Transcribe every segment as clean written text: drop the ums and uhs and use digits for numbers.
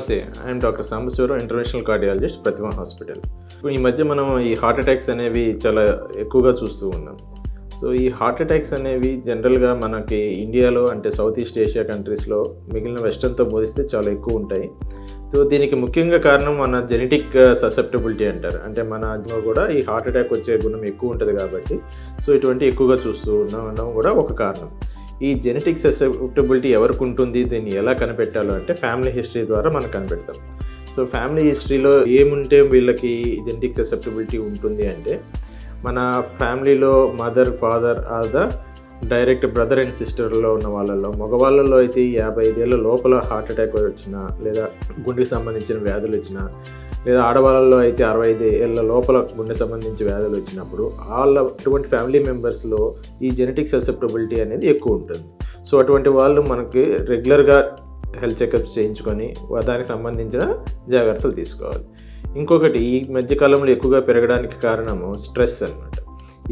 నమస్తే. I'm doctor Sambasivarao, interventional cardiologist, Prathima hospital. ఈ మధ్య మనం ఈ హార్ట్ అటాక్స్ అనేవి చాలా ఎక్కువగా చూస్తూ ఉన్నాం. సో ఈ హార్ట్ అటాక్స్ అనేవి జనరల్గా మనకి ఇండియాలో అంటే సౌత్ ఈస్ట్ ఏషియా కంట్రీస్లో మిగిలిన వెస్టర్న్తో పోలిస్తే చాలా ఎక్కువ ఉంటాయి. సో దీనికి ముఖ్యంగా కారణం మన జెనెటిక్ ససెప్టబిలిటీ అంటారు. అంటే మనలో కూడా ఈ హార్ట్ అటాక్ వచ్చే గుణం ఎక్కువ ఉంటుంది కాబట్టి సో ఇటువంటి ఎక్కువగా చూస్తూ ఉండడం కూడా ఒక కారణం. ఈ జెనెటిక్ ససెప్టబిలిటీ ఎవరికి ఉంటుంది, దీన్ని ఎలా కనిపెట్టాలో అంటే ఫ్యామిలీ హిస్టరీ ద్వారా మనం కనిపెడతాం. సో ఫ్యామిలీ హిస్టరీలో ఏముంటే వీళ్ళకి జెనెటిక్ ససెప్టబిలిటీ ఉంటుంది అంటే మన ఫ్యామిలీలో mother, father or the direct brother and సిస్టర్లో ఉన్న వాళ్ళలో, మగవాళ్ళలో అయితే 55 ఏళ్ళ లోపల హార్ట్ అటాక్ వచ్చినా లేదా గుండెకి సంబంధించిన వ్యాధులు వచ్చినా, లేదా ఆడవాళ్ళలో అయితే 65 ఏళ్ళ లోపల గుండె సంబంధించి వ్యాధులు వచ్చినప్పుడు అటువంటి ఫ్యామిలీ మెంబర్స్లో ఈ జెనెటిక్ ససెప్టబిలిటీ అనేది ఎక్కువ ఉంటుంది. సో అటువంటి వాళ్ళు మనకి రెగ్యులర్గా హెల్త్ చెకప్స్ చేయించుకొని దానికి సంబంధించిన జాగ్రత్తలు తీసుకోవాలి. ఇంకొకటి, ఈ మధ్యకాలంలో ఎక్కువగా పెరగడానికి కారణము స్ట్రెస్ అన్నమాట.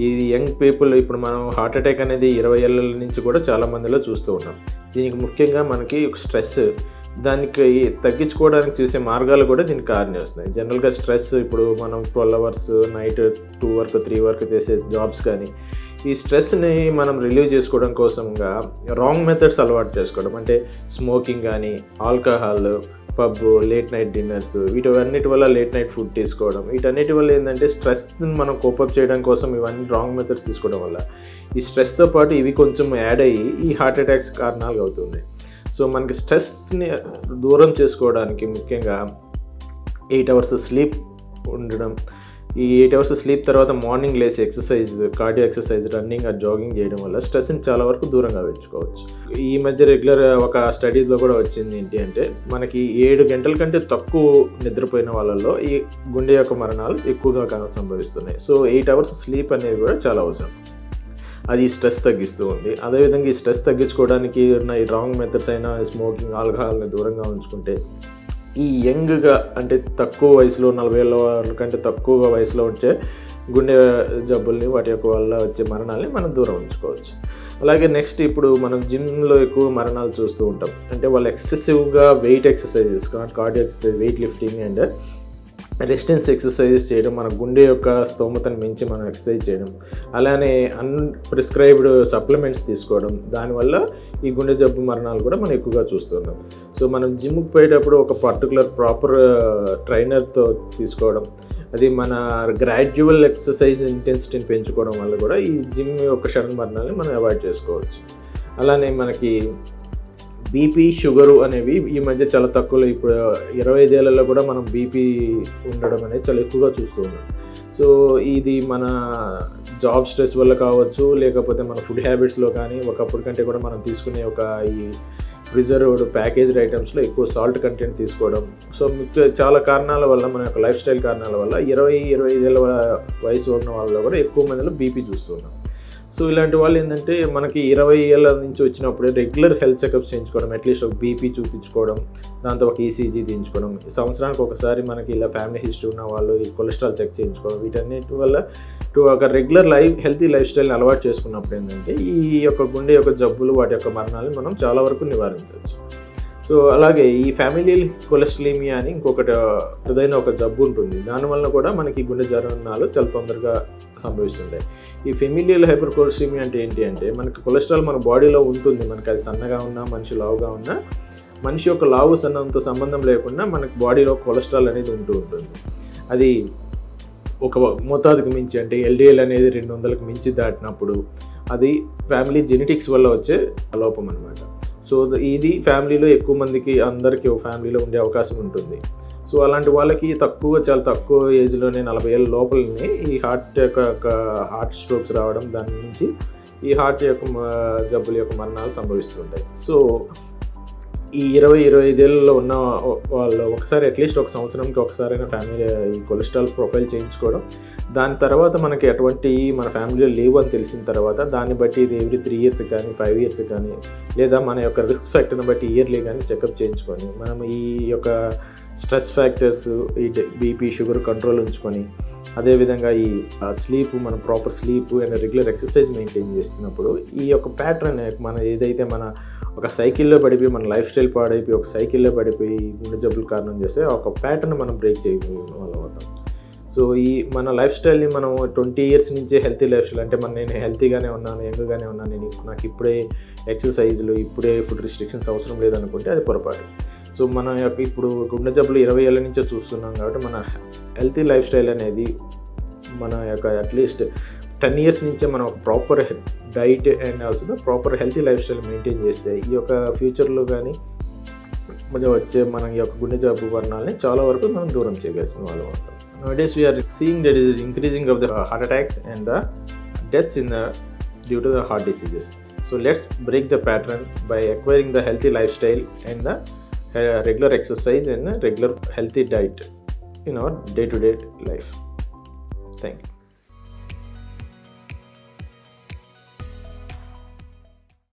ఈ యంగ్ పీపుల్ ఇప్పుడు మనం హార్ట్ అటాక్ అనేది 20 ఏళ్ళ నుంచి కూడా చాలా మందిలో చూస్తూ ఉన్నాం. దీనికి ముఖ్యంగా మనకి స్ట్రెస్, దానికి తగ్గించుకోవడానికి చూసే మార్గాలు కూడా దీనికి కారణం వస్తున్నాయి. జనరల్గా స్ట్రెస్ ఇప్పుడు మనం 12 అవర్స్ నైట్ 2 వరకు 3 వరకు చేసే జాబ్స్ కానీ ఈ స్ట్రెస్ని మనం రిలీవ్ చేసుకోవడం కోసంగా రాంగ్ మెథడ్స్ అలవాటు చేసుకోవడం, అంటే స్మోకింగ్ కానీ, alcohol, pub, late night dinners, వీటన్నిటి వల్ల లేట్ నైట్ ఫుడ్ తీసుకోవడం, వీటన్నిటి వల్ల ఏంటంటే స్ట్రెస్ని మనం కోపప్ చేయడం కోసం ఇవన్నీ రాంగ్ మెథడ్స్ తీసుకోవడం వల్ల ఈ స్ట్రెస్తో పాటు ఇవి కొంచెం యాడ్ అయ్యి ఈ హార్ట్ అటాక్స్ కారణాలు అవుతుంది. సో మనకి స్ట్రెస్ని దూరం చేసుకోవడానికి ముఖ్యంగా 8 అవర్స్ స్లీప్ ఉండడం, ఈ 8 అవర్స్ స్లీప్ తర్వాత మార్నింగ్ లేసి exercise, cardio exercise, running jogging చేయడం వల్ల స్ట్రెస్ని చాలా వరకు దూరంగా పెంచుకోవచ్చు. ఈ మధ్య రెగ్యులర్ ఒక స్టడీస్లో కూడా వచ్చింది ఏంటి అంటే మనకి 7 గంటల కంటే తక్కువ నిద్రపోయిన వాళ్ళల్లో ఈ గుండె యొక్క మరణాలు ఎక్కువగా సంభవిస్తున్నాయి. సో 8 అవర్స్ స్లీప్ అనేది కూడా చాలా అవసరం. అది స్ట్రెస్ తగ్గిస్తూ ఉంది. అదేవిధంగా ఈ స్ట్రెస్ తగ్గించుకోవడానికి ఉన్న ఈ రాంగ్ మెథడ్స్ అయినా స్మోకింగ్, ఆల్కహాల్ని దూరంగా ఉంచుకుంటే ఈ యంగ్గా అంటే తక్కువ వయసులో 40 ఏళ్ళ వాళ్ళ కంటే తక్కువ వయసులో వచ్చే గుండె జబ్బుల్ని, వాటి యొక్క వల్ల వచ్చే మరణాలని మనం దూరం ఉంచుకోవచ్చు. అలాగే నెక్స్ట్, ఇప్పుడు మనం జిమ్లో ఎక్కువ మరణాలు చూస్తూ ఉంటాం. అంటే వాళ్ళు ఎక్సెసివ్గా weight exercises, cardio exercise, weight lifting and resistance exercises చేయడం, మన గుండె యొక్క స్తోమతను మించి మనం ఎక్సర్సైజ్ చేయడం, అలానే అన్ప్రిస్క్రైబ్డ్ సప్లిమెంట్స్ తీసుకోవడం, దానివల్ల ఈ గుండె జబ్బు మరణాలు కూడా మనం ఎక్కువగా చూస్తున్నాం. సో మనం జిమ్కి పోయేటప్పుడు ఒక పర్టికులర్ ప్రాపర్ ట్రైనర్తో తీసుకోవడం, అది మన గ్రాడ్యువల్ ఎక్సర్సైజ్ ఇంటెన్సిటీని పెంచుకోవడం వల్ల కూడా ఈ జిమ్ యొక్క సడన్ మరణాలని మనం అవాయిడ్ చేసుకోవచ్చు. అలానే మనకి బీపీ, షుగరు అనేవి ఈ మధ్య చాలా తక్కువలో, ఇప్పుడు 25 ఏళ్లలో కూడా మనం బీపీ ఉండడం అనేది చాలా ఎక్కువగా చూస్తూ ఉన్నాం. సో ఇది మన జాబ్ స్ట్రెస్ వల్ల కావచ్చు, లేకపోతే మన ఫుడ్ హ్యాబిట్స్లో కానీ ఒకప్పుడు కంటే కూడా మనం తీసుకునే ఈ ప్రిజర్వ్డ్ ప్యాకేజ్డ్ ఐటమ్స్లో ఎక్కువ సాల్ట్ కంటెంట్ తీసుకోవడం, సో చాలా కారణాల వల్ల, మన యొక్క లైఫ్ స్టైల్ కారణాల వల్ల 20-25 ఏళ్ళ వయసు ఉన్న వాళ్ళలో కూడా ఎక్కువ మందిలో బీపీ చూస్తున్నాం. సో ఇలాంటి వాళ్ళు ఏంటంటే మనకి 20 ఏళ్ళ నుంచి వచ్చినప్పుడే రెగ్యులర్ హెల్త్ చెకప్స్ చేయించుకోవడం, అట్లీస్ట్ ఒక బీపీ చూపించుకోవడం, దాంతో ఒక ఈసీజీ తీయించుకోవడం, సంవత్సరానికి ఒకసారి మనకి ఇలా ఫ్యామిలీ హిస్టరీ ఉన్న వాళ్ళు ఈ కొలెస్ట్రాల్ చెక్ చేయించుకోవడం, వీటన్నిటి వల్ల ఒక రెగ్యులర్ హెల్తీ లైఫ్ స్టైల్ని అలవాటు చేసుకున్నప్పుడు ఏంటంటే ఈ యొక్క గుండె యొక్క జబ్బులు, వాటి యొక్క మరణాలను మనం చాలా వరకు నివారించవచ్చు. సో అలాగే ఈ ఫ్యామిలీ కొలెస్ట్రీమియా అని ఇంకొకటి ఏదైనా ఒక జబ్బు ఉంటుంది. దానివల్ల కూడా మనకి గుండె మరణాలు చాలా తొందరగా సంభవిస్తుంటాయి. ఈ ఫెమిలియల్ హైపర్ కొలెస్ట్రీమియా అంటే ఏంటి అంటే మనకి కొలెస్ట్రాల్ మన బాడీలో ఉంటుంది, మనకి అది సన్నగా ఉన్నా, మనిషి లావుగా ఉన్నా, మనిషి యొక్క లావు సన్నంతో సంబంధం లేకుండా మనకి బాడీలో కొలెస్ట్రాల్ అనేది ఉంటుంది. అది ఒక మోతాదుకు మించి, అంటే ఎల్డిఎల్ అనేది 200కి మించి దాటినప్పుడు అది ఫ్యామిలీ జెనెటిక్స్ వల్ల వచ్చే లోపం అనమాట. సో ఇది ఫ్యామిలీలో ఎక్కువ మందికి, అందరికీ ఒక ఫ్యామిలీలో ఉండే అవకాశం ఉంటుంది. సో అలాంటి వాళ్ళకి చాలా తక్కువ ఏజ్లోనే 40 ఏళ్ళ లోపలనే ఈ హార్ట్ స్ట్రోక్స్ రావడం, దాని నుంచి ఈ హార్ట్ యొక్క జబ్బుల యొక్క మరణాలు సంభవిస్తుంటాయి. సో ఈ 20-25 ఏళ్ళలో ఉన్న వాళ్ళు ఒకసారి అట్లీస్ట్ ఒక సంవత్సరంకి ఒకసారైనా ఫ్యామిలీ ఈ కొలెస్ట్రాల్ ప్రొఫైల్ చేయించుకోవడం, దాని తర్వాత మనకి ఎటువంటి మన ఫ్యామిలీలో లేవు అని తెలిసిన తర్వాత దాన్ని బట్టి ఇది ఎవ్రీ 3 years కానీ 5 years కానీ, లేదా మన యొక్క రిస్క్ ఫ్యాక్టర్ని బట్టి ఇయర్లీ కానీ చెకప్ చేయించుకొని మనం ఈ యొక్క స్ట్రెస్ ఫ్యాక్టర్స్, ఈ బీపీ, షుగర్ కంట్రోల్ ఉంచుకొని అదేవిధంగా ఈ స్లీప్, మనం proper sleep and regular exercise maintain చేస్తున్నప్పుడు ఈ యొక్క ప్యాటర్న్ మన ఏదైతే మన ఒక సైకిల్లో పడిపోయి మన లైఫ్ స్టైల్ పాడైపోయి ఒక సైకిల్లో పడిపోయి గుండె జబ్బులు కారణం చేస్తే ఒక ప్యాటర్న్ మనం బ్రేక్ చేయగలిగిన వాళ్ళం అవుతాం. సో ఈ మన లైఫ్ స్టైల్ని మనం 20 years నుంచే హెల్తీ లైఫ్ స్టైల్ అంటే నేను హెల్తీగానే ఉన్నాను, యంగ్గానే ఉన్నాను, నాకు ఇప్పుడే ఎక్సర్సైజ్లు, ఇప్పుడే ఫుడ్ రిస్ట్రిక్షన్స్ అవసరం లేదనుకుంటే అది పొరపాటు. సో మన యొక్క ఇప్పుడు గుండె జబ్బులు 20 ఏళ్ళ నుంచే చూస్తున్నాం కాబట్టి మన హెల్తీ లైఫ్ స్టైల్ అనేది మన యొక్క అట్లీస్ట్ 10 years నుంచే మనం ఒక proper diet and also proper healthy life style maintain చేస్తే ఈ యొక్క ఫ్యూచర్లో కానీ వచ్చే మన యొక్క గుండె జబ్బు వర్ణాలని చాలా వరకు మనం దూరం చేయగలిసిన వాళ్ళం అవుతాం. Nowadays we are seeing that is increasing of the heart attacks and the deaths due to the heart diseases. So let's break the pattern by acquiring the healthy lifestyle and the regular exercise and a regular healthy diet in our day-to-day life. Thank you.